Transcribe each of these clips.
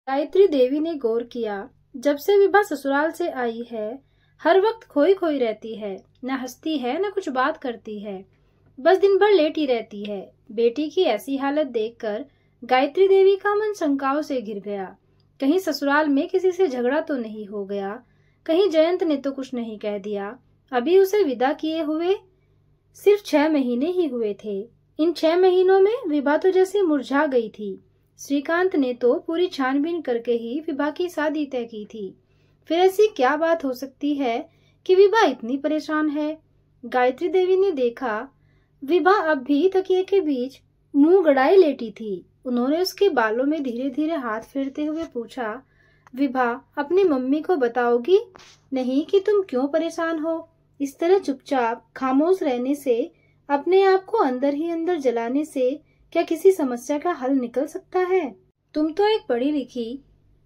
गायत्री देवी ने गौर किया, जब से विभा ससुराल से आई है हर वक्त खोई खोई रहती है, न हंसती है न कुछ बात करती है, बस दिन भर लेटी रहती है। बेटी की ऐसी हालत देखकर गायत्री देवी का मन शंकाओं से घिर गया। कहीं ससुराल में किसी से झगड़ा तो नहीं हो गया, कहीं जयंत ने तो कुछ नहीं कह दिया। अभी उसे विदा किए हुए सिर्फ 6 महीने ही हुए थे। इन 6 महीनों में विभा तो जैसे मुरझा गई थी। श्रीकांत ने तो पूरी छानबीन करके ही विभा की शादी तय की थी। फिर ऐसी क्या बात हो सकती है कि विभा इतनी परेशान है? गायत्री देवी ने देखा विभा अब भी तकिए के बीच मुंह गड़ाई लेटी थी। उन्होंने उसके बालों में धीरे धीरे हाथ फेरते हुए पूछा, विभा, अपनी मम्मी को बताओगी नहीं कि तुम क्यों परेशान हो? इस तरह चुपचाप खामोश रहने से, अपने आप को अंदर ही अंदर जलाने से क्या किसी समस्या का हल निकल सकता है? तुम तो एक पढ़ी लिखी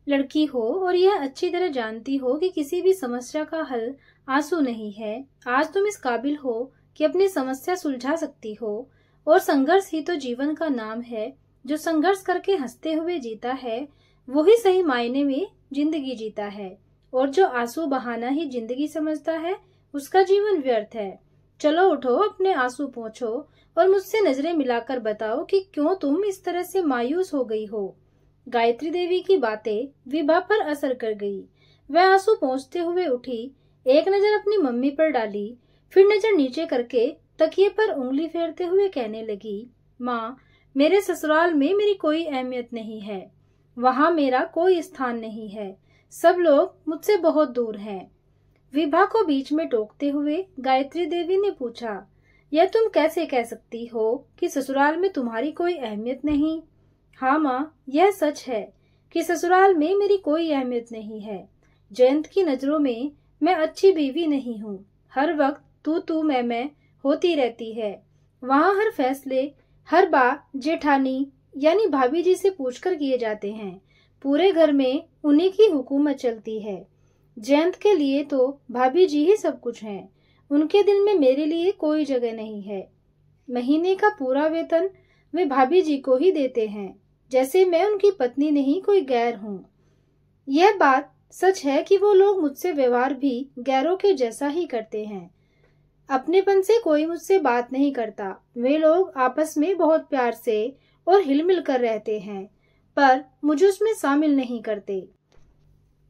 लड़की हो और यह अच्छी तरह जानती हो कि किसी भी समस्या का हल आंसू नहीं है। आज तुम इस काबिल हो कि अपनी समस्या सुलझा सकती हो, और संघर्ष ही तो जीवन का नाम है। जो संघर्ष करके हंसते हुए जीता है वही सही मायने में जिंदगी जीता है, और जो आंसू बहाना ही जिंदगी समझता है उसका जीवन व्यर्थ है। चलो उठो, अपने आंसू पोंछो और मुझसे नजरें मिलाकर बताओ कि क्यों तुम इस तरह से मायूस हो गई हो। गायत्री देवी की बातें विभा पर असर कर गई। वह आंसू पोंछते हुए उठी, एक नजर अपनी मम्मी पर डाली, फिर नजर नीचे करके तकिए पर उंगली फेरते हुए कहने लगी, माँ, मेरे ससुराल में मेरी कोई अहमियत नहीं है। वहाँ मेरा कोई स्थान नहीं है। सब लोग मुझसे बहुत दूर हैं। विभा को बीच में टोकते हुए गायत्री देवी ने पूछा, यह तुम कैसे कह सकती हो कि ससुराल में तुम्हारी कोई अहमियत नहीं? हाँ माँ, यह सच है कि ससुराल में मेरी कोई अहमियत नहीं है। जयंत की नजरों में मैं अच्छी बीवी नहीं हूँ। हर वक्त तू मैं होती रहती है। वहाँ हर फैसले हर बात जेठानी यानी भाभी जी से पूछकर किए जाते हैं। पूरे घर में उन्हीं की हुकूमत चलती है। जयंत के लिए तो भाभी जी ही सब कुछ हैं। उनके दिल में मेरे लिए कोई जगह नहीं है। महीने का पूरा वेतन वे भाभी जी को ही देते हैं, जैसे मैं उनकी पत्नी नहीं कोई गैर हूँ। यह बात सच है कि वो लोग मुझसे व्यवहार भी गैरों के जैसा ही करते हैं। अपनेपन से कोई मुझसे बात नहीं करता। वे लोग आपस में बहुत प्यार से और हिलमिल कर रहते हैं, पर मुझे उसमें शामिल नहीं करते।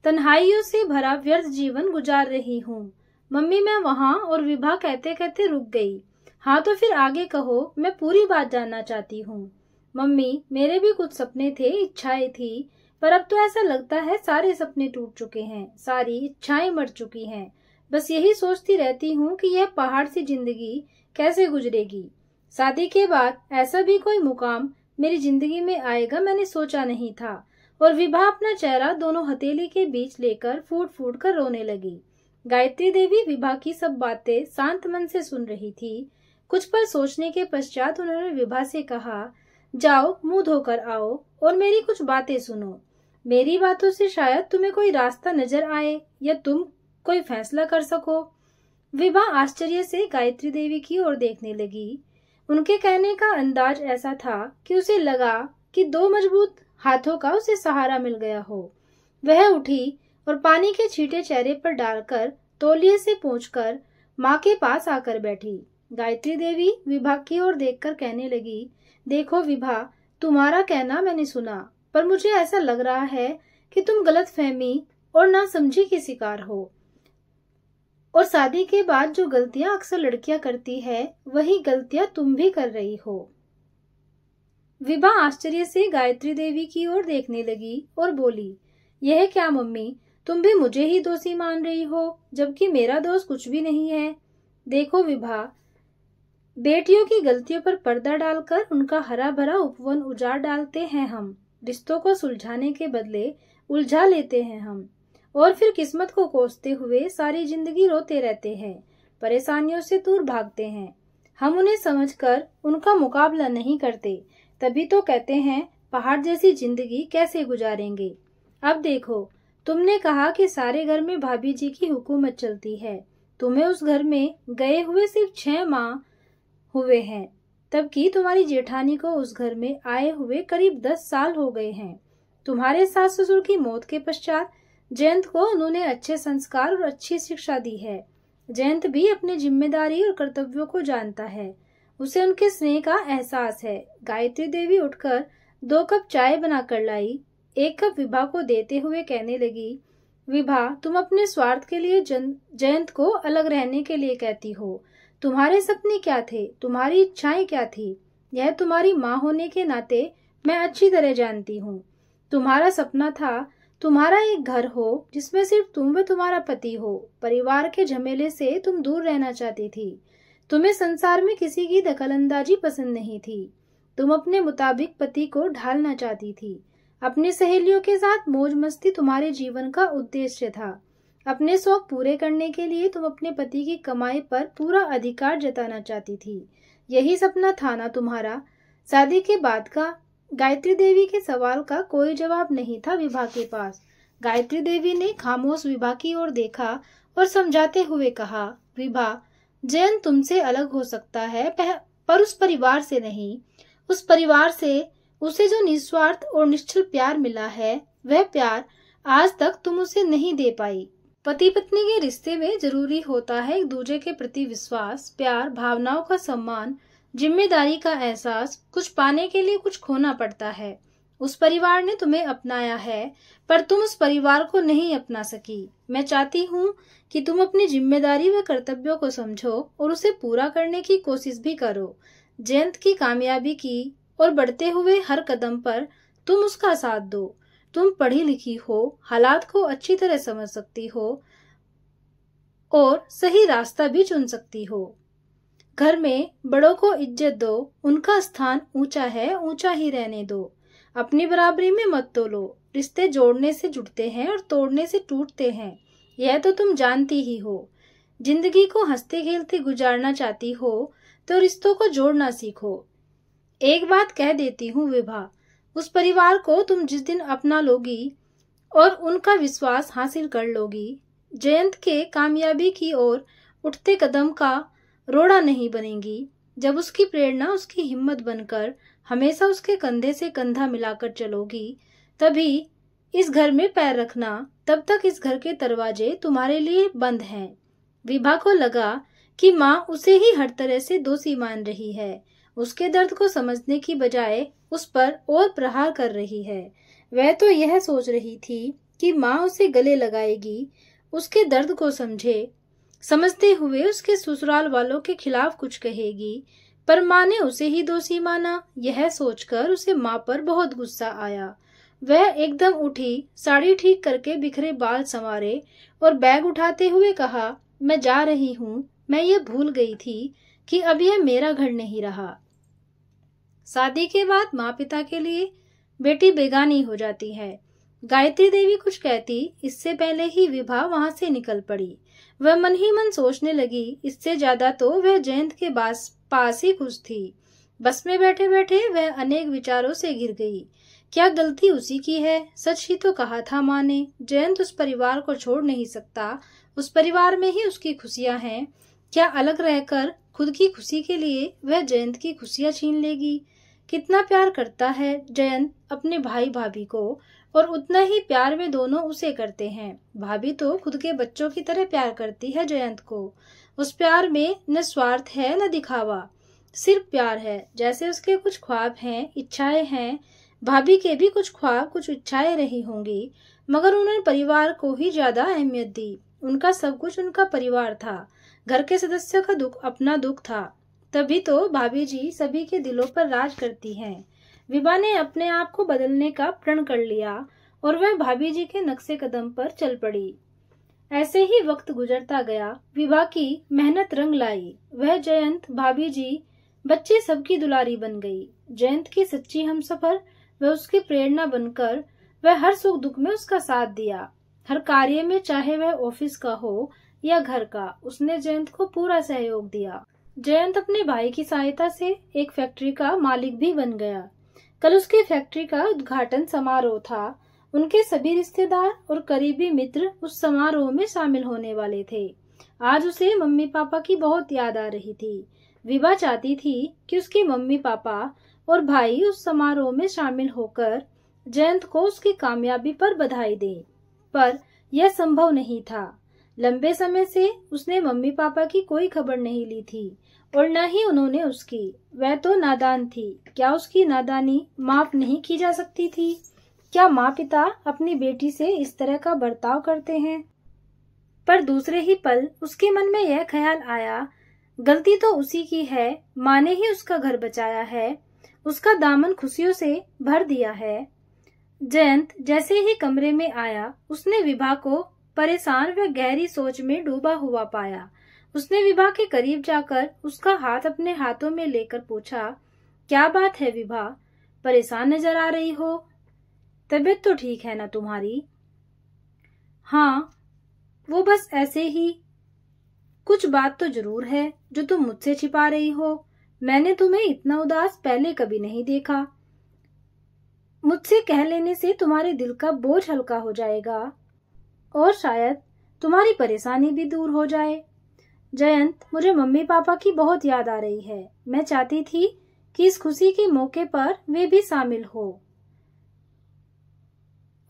तन्हाइयों से भरा व्यर्थ जीवन गुजार रही हूँ। मम्मी, मैं वहाँ, और विभा कहते कहते रुक गई। हाँ तो फिर आगे कहो, मैं पूरी बात जानना चाहती हूँ। मम्मी, मेरे भी कुछ सपने थे, इच्छाएं थी, पर अब तो ऐसा लगता है सारे सपने टूट चुके हैं, सारी इच्छाएं मर चुकी हैं। बस यही सोचती रहती हूँ कि यह पहाड़ सी जिंदगी कैसे गुजरेगी। शादी के बाद ऐसा भी कोई मुकाम मेरी जिंदगी में आएगा मैंने सोचा नहीं था। और विभा अपना चेहरा दोनों हथेली के बीच लेकर फूट फूट कर रोने लगी। गायत्री देवी विभा की सब बातें शांत मन से सुन रही थी। कुछ पल सोचने के पश्चात उन्होंने विभा से कहा, जाओ मुंह धोकर आओ और मेरी कुछ बातें सुनो। मेरी बातों से शायद तुम्हें कोई रास्ता नजर आए या तुम कोई फैसला कर सको। विभा आश्चर्य से गायत्री देवी की ओर देखने लगी। उनके कहने का अंदाज ऐसा था कि उसे लगा कि 2 मजबूत हाथों का उसे सहारा मिल गया हो। वह उठी और पानी के छींटे चेहरे पर डालकर तौलिए से पोंछकर माँ के पास आकर बैठी। गायत्री देवी विभा की ओर देखकर कहने लगी, देखो विभा, तुम्हारा कहना मैंने सुना, पर मुझे ऐसा लग रहा है कि तुम गलतफहमी और नासमझी की शिकार हो, और शादी के बाद जो गलतियां अक्सर लड़कियां करती है वही गलतियां तुम भी कर रही हो। विभा आश्चर्य से गायत्री देवी की ओर देखने लगी और बोली, यह क्या मम्मी, तुम भी मुझे ही दोषी मान रही हो, जबकि मेरा दोष कुछ भी नहीं है। देखो विभा, बेटियों की गलतियों पर पर्दा डालकर उनका हरा भरा उपवन उजाड़ डालते हैं हम। रिश्तों को सुलझाने के बदले उलझा लेते हैं हम, और फिर किस्मत को कोसते हुए सारी जिंदगी रोते रहते हैं, परेशानियों से दूर भागते हैं। हम उन्हें समझकर उनका मुकाबला नहीं करते, तभी तो कहते हैं पहाड़ जैसी जिंदगी कैसे गुजारेंगे। अब देखो, तुमने कहा कि सारे घर में भाभी जी की हुकूमत चलती है। तुम्हें उस घर में गए हुए सिर्फ 6 माह हुए हैं, तब कि तुम्हारी जेठानी को उस घर में आए हुए करीब 10 साल हो गए हैं। तुम्हारे सास ससुर की मौत के पश्चात जयंत को उन्होंने अच्छे संस्कार और अच्छी शिक्षा दी है। जयंत भी अपनी जिम्मेदारी और कर्तव्यों को जानता है। उसे उनके स्नेह का एहसास है। गायत्री देवी उठकर 2 कप चाय बनाकर लाई। 1 कप विभा को देते हुए कहने लगी, विभा, तुम अपने स्वार्थ के लिए जयंत को अलग रहने के लिए कहती हो। तुम्हारे सपने क्या थे, तुम्हारी इच्छाएं क्या थी, यह तुम्हारी माँ होने के नाते मैं अच्छी तरह जानती हूँ। तुम्हारा सपना था तुम्हारा एक घर हो जिसमें सिर्फ तुम व तुम्हारा पति हो। परिवार के झमेले से तुम दूर रहना चाहती थी। तुम्हें संसार में किसी की दखलंदाजी पसंद नहीं थी। तुम अपने मुताबिक पति को ढालना चाहती थी। अपनी सहेलियों के साथ मौज मस्ती तुम्हारे जीवन का उद्देश्य था। अपने शौक पूरे करने के लिए तुम अपने पति की कमाई पर पूरा अधिकार जताना चाहती थी। यही सपना था ना तुम्हारा? शादी के बाद का? गायत्री देवी के सवाल का कोई जवाब नहीं था विभा के पास। गायत्री देवी ने खामोश विभा की ओर देखा और समझाते हुए कहा, विभा, जयंत तुमसे अलग हो सकता है पर उस परिवार से नहीं। उस परिवार से उसे जो निस्वार्थ और निश्चल प्यार मिला है, वह प्यार आज तक तुम उसे नहीं दे पाई। पति पत्नी के रिश्ते में जरूरी होता है एक दूसरे के प्रति विश्वास, प्यार, भावनाओं का सम्मान, जिम्मेदारी का एहसास। कुछ पाने के लिए कुछ खोना पड़ता है। उस परिवार ने तुम्हें अपनाया है पर तुम उस परिवार को नहीं अपना सकी। मैं चाहती हूँ कि तुम अपनी जिम्मेदारी व कर्तव्यों को समझो और उसे पूरा करने की कोशिश भी करो। जयंत की कामयाबी की और बढ़ते हुए हर कदम पर तुम उसका साथ दो। तुम पढ़ी लिखी हो, हालात को अच्छी तरह समझ सकती हो और सही रास्ता भी चुन सकती हो। घर में बड़ों को इज्जत दो, उनका स्थान ऊंचा है, ऊंचा ही रहने दो। अपनी बराबरी में मत तोलो। रिश्ते जोड़ने से जुड़ते हैं और तोड़ने से टूटते हैं, यह तो तुम जानती ही हो। जिंदगी को हंसते खेलते गुजारना चाहती हो तो रिश्तों को जोड़ना सीखो। एक बात कह देती हूँ विभा, उस परिवार को तुम जिस दिन अपना लोगी और उनका विश्वास हासिल कर लोगी, जयंत के कामयाबी की ओर उठते कदम का रोड़ा नहीं बनेगी। जब उसकी प्रेरणा उसकी हिम्मत बनकर हमेशा उसके कंधे से कंधा मिलाकर चलोगी, तभी इस घर में पैर रखना। तब तक इस घर के दरवाजे तुम्हारे लिए बंद हैं। विभा को लगा कि माँ उसे ही हर तरह से दोषी मान रही है। उसके दर्द को समझने की बजाय उस पर और प्रहार कर रही है। वह तो यह सोच रही थी कि माँ उसे गले लगाएगी, उसके दर्द को समझते हुए उसके ससुराल वालों के खिलाफ कुछ कहेगी, पर माँ ने उसे ही दोषी माना। यह सोचकर उसे माँ पर बहुत गुस्सा आया। वह एकदम उठी, साड़ी ठीक करके बिखरे बाल संवारे और बैग उठाते हुए कहा, मैं जा रही हूँ। मैं ये भूल गई थी कि अब यह मेरा घर नहीं रहा। शादी के बाद माँ पिता के लिए बेटी बेगानी हो जाती है। गायत्री देवी कुछ कहती इससे पहले ही विभा वहां से निकल पड़ी। वह मन ही मन सोचने लगी, इससे ज्यादा तो वह जयंत के पास ही खुश थी। बस में बैठे बैठे वह अनेक विचारों से घिर गई। क्या गलती उसी की है? सच ही तो कहा था माँ ने, जयंत उस परिवार को छोड़ नहीं सकता। उस परिवार में ही उसकी खुशियां हैं। क्या अलग रहकर खुद की खुशी के लिए वह जयंत की खुशियां छीन लेगी? कितना प्यार करता है जयंत अपने भाई भाभी को, और उतना ही प्यार वे दोनों उसे करते हैं। भाभी तो खुद के बच्चों की तरह प्यार करती है जयंत को। उस प्यार में न स्वार्थ है न दिखावा, सिर्फ प्यार है। जैसे उसके कुछ ख्वाब हैं, इच्छाएं हैं, भाभी के भी कुछ ख्वाब कुछ इच्छाएं रही होंगी, मगर उन्होंने परिवार को ही ज्यादा अहमियत दी। उनका सब कुछ उनका परिवार था। घर के सदस्यों का दुख अपना दुख था। तभी तो भाभी जी सभी के दिलों पर राज करती हैं। विभा ने अपने आप को बदलने का प्रण कर लिया और वह भाभी जी के नक्शे कदम पर चल पड़ी। ऐसे ही वक्त गुजरता गया। विभा की मेहनत रंग लाई। वह जयंत, भाभी जी, बच्चे सबकी दुलारी बन गई। जयंत की सच्ची हमसफर वह उसकी प्रेरणा बनकर वह हर सुख दुख में उसका साथ दिया। हर कार्य में, चाहे वह ऑफिस का हो या घर का, उसने जयंत को पूरा सहयोग दिया। जयंत अपने भाई की सहायता से एक फैक्ट्री का मालिक भी बन गया। कल उसकी फैक्ट्री का उद्घाटन समारोह था। उनके सभी रिश्तेदार और करीबी मित्र उस समारोह में शामिल होने वाले थे। आज उसे मम्मी पापा की बहुत याद आ रही थी। विभा चाहती थी कि उसके मम्मी पापा और भाई उस समारोह में शामिल होकर जयंत को उसकी कामयाबी पर बधाई दे, पर यह संभव नहीं था। लंबे समय से उसने मम्मी पापा की कोई खबर नहीं ली थी और न ही उन्होंने उसकी। वह तो नादान थी। क्या उसकी नादानी माफ नहीं की जा सकती थी? क्या माँ पिता अपनी बेटी से इस तरह का बर्ताव करते हैं? पर दूसरे ही पल उसके मन में यह ख्याल आया, गलती तो उसी की है। माँ ने ही उसका घर बचाया है, उसका दामन खुशियों से भर दिया है। जयंत जैसे ही कमरे में आया, उसने विभा को परेशान व गहरी सोच में डूबा हुआ पाया। उसने विभा के करीब जाकर उसका हाथ अपने हाथों में लेकर पूछा, क्या बात है विभा, परेशान नजर आ रही हो? तबीयत तो ठीक है ना तुम्हारी? हाँ, वो बस ऐसे ही। कुछ बात तो जरूर है जो तुम मुझसे छिपा रही हो। मैंने तुम्हें इतना उदास पहले कभी नहीं देखा। मुझसे कह लेने से तुम्हारे दिल का बोझ हल्का हो जाएगा और शायद तुम्हारी परेशानी भी दूर हो जाए। जयंत, मुझे मम्मी पापा की बहुत याद आ रही है। मैं चाहती थी कि इस खुशी के मौके पर वे भी शामिल हो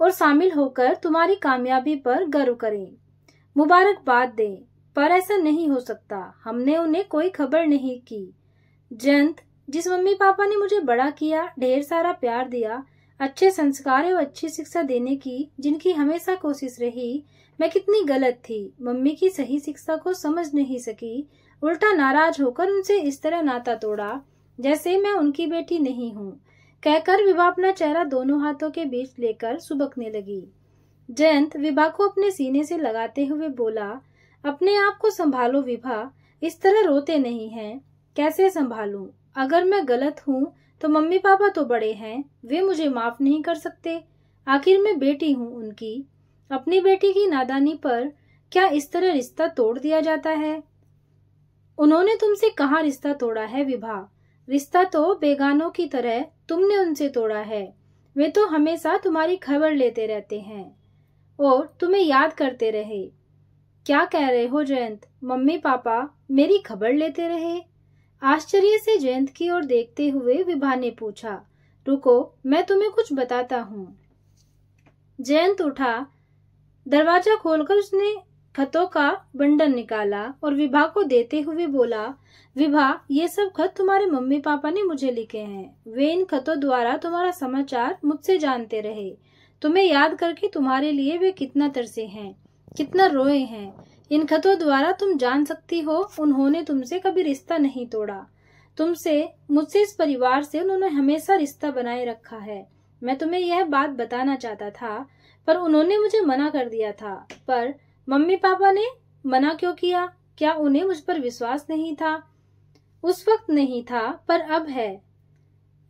और शामिल होकर तुम्हारी कामयाबी पर गर्व करें, मुबारकबाद दें, पर ऐसा नहीं हो सकता। हमने उन्हें कोई खबर नहीं की। जयंत, जिस मम्मी पापा ने मुझे बड़ा किया, ढेर सारा प्यार दिया, अच्छे संस्कार और अच्छी शिक्षा देने की जिनकी हमेशा कोशिश रही, मैं कितनी गलत थी। मम्मी की सही शिक्षा को समझ नहीं सकी, उल्टा नाराज होकर उनसे इस तरह नाता तोड़ा जैसे मैं उनकी बेटी नहीं हूँ, कहकर विभा अपना चेहरा दोनों हाथों के बीच लेकर सुबकने लगी। जयंत विभा को अपने सीने से लगाते हुए बोला, अपने आप को संभालो विभा, इस तरह रोते नहीं हैं। कैसे संभालूं? अगर मैं गलत हूँ तो मम्मी पापा तो बड़े हैं, वे मुझे माफ नहीं कर सकते। आखिर मैं बेटी हूँ उनकी। अपनी बेटी की नादानी पर क्या इस तरह रिश्ता तोड़ दिया जाता है? उन्होंने तुमसे कहाँ रिश्ता तोड़ा है विभा? रिश्ता तो बेगानों की तरह तुमने उनसे तोड़ा है। वे तो हमेशा तुम्हारी खबर लेते रहते हैं और तुम्हें याद करते रहे। क्या कह रहे हो जयंत? मम्मी पापा मेरी खबर लेते रहे? आश्चर्य से जयंत की ओर देखते हुए विभा ने पूछा। रुको, मैं तुम्हें कुछ बताता हूँ। जयंत उठा, दरवाजा खोलकर उसने खतों का बंडल निकाला और विभा को देते हुए बोला, विभा, ये सब खत तुम्हारे मम्मी पापा ने मुझे लिखे हैं। वे इन खतों द्वारा तुम्हारा समाचार मुझसे जानते रहे। तुम्हें याद करके तुम्हारे लिए वे कितना तरसे हैं, कितना रोए हैं। इन खतों द्वारा तुम जान सकती हो उन्होंने तुमसे कभी रिश्ता नहीं तोड़ा। तुमसे, मुझसे, इस परिवार से उन्होंने हमेशा रिश्ता बनाए रखा है। मैं तुम्हें यह बात बताना चाहता था पर उन्होंने मुझे मना कर दिया था। पर मम्मी पापा ने मना क्यों किया? क्या उन्हें मुझ पर विश्वास नहीं था? उस वक्त नहीं था, पर अब है।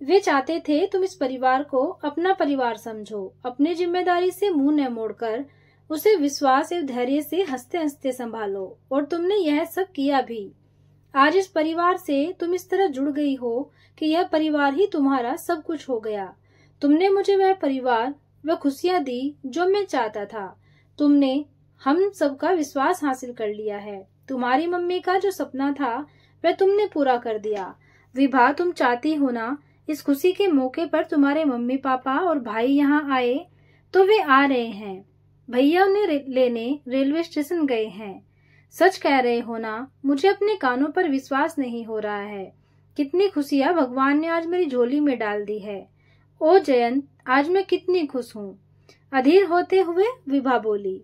वे चाहते थे तुम इस परिवार को अपना परिवार समझो। अपनी जिम्मेदारी से मुंह न मोड़कर उसे विश्वास एवं धैर्य से हंसते हंसते संभालो, और तुमने यह सब किया भी। आज इस परिवार से तुम इस तरह जुड़ गई हो कि यह परिवार ही तुम्हारा सब कुछ हो गया। तुमने मुझे वह परिवार, वह खुशियां दी जो मैं चाहता था। तुमने हम सबका विश्वास हासिल कर लिया है। तुम्हारी मम्मी का जो सपना था वह तुमने पूरा कर दिया। विभा, तुम चाहती हो ना इस खुशी के मौके पर तुम्हारे मम्मी पापा और भाई यहाँ आए? तो वे आ रहे हैं। भैया उन्हें लेने रेलवे स्टेशन गए हैं। सच कह रहे हो ना? मुझे अपने कानों पर विश्वास नहीं हो रहा है। कितनी खुशियाँ भगवान ने आज मेरी झोली में डाल दी है। ओ जयंत, आज मैं कितनी खुश हूँ। अधीर होते हुए विभा बोली।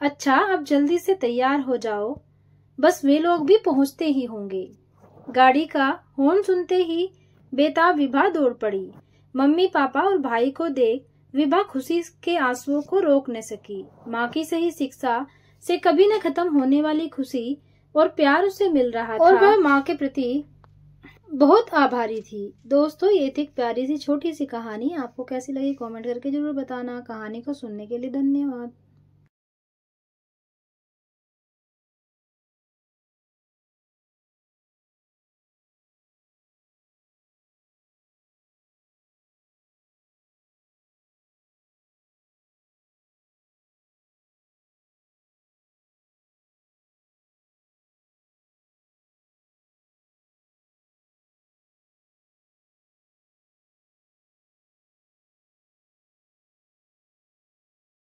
अच्छा, अब जल्दी से तैयार हो जाओ, बस वे लोग भी पहुंचते ही होंगे। गाड़ी का हॉर्न सुनते ही बेताब विभा दौड़ पड़ी। मम्मी पापा और भाई को देख विभा खुशी के आंसुओं को रोक न सकी। माँ की सही शिक्षा से कभी न खत्म होने वाली खुशी और प्यार उसे मिल रहा था और वह माँ के प्रति बहुत आभारी थी। दोस्तों, ये थी एक प्यारी सी छोटी सी कहानी। आपको कैसी लगी कमेंट करके जरूर बताना। कहानी को सुनने के लिए धन्यवाद।